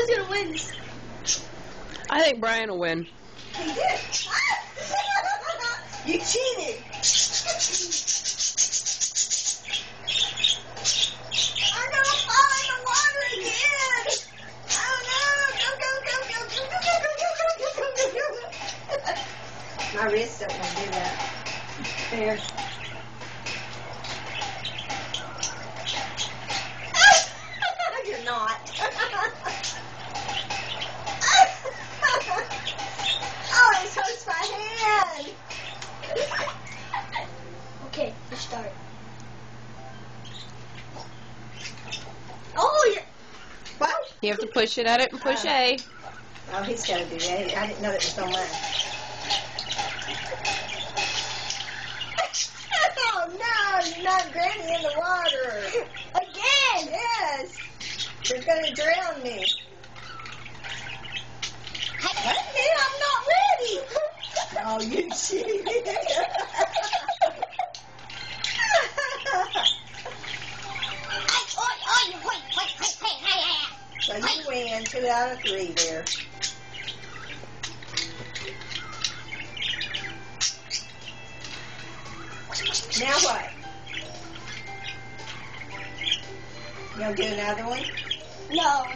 Who's gonna win? I think Brian will win. He did. You cheated. I'm gonna fall in the water again. Oh no! Go. My wrist don't want to do that. There. You're not. Oh, it hurts my hand. Okay, let's start. Oh, yeah. What? You have to push it at it and push A. Oh, he's got to do that. I didn't know that was on mine. Oh, no, you're not Granny in the water. Again? Yes. You're going to drown me. Wait a minute, I'm not ready. Oh, you cheated. So you win 2 out of 3 there. Now what? You gonna do another one? No.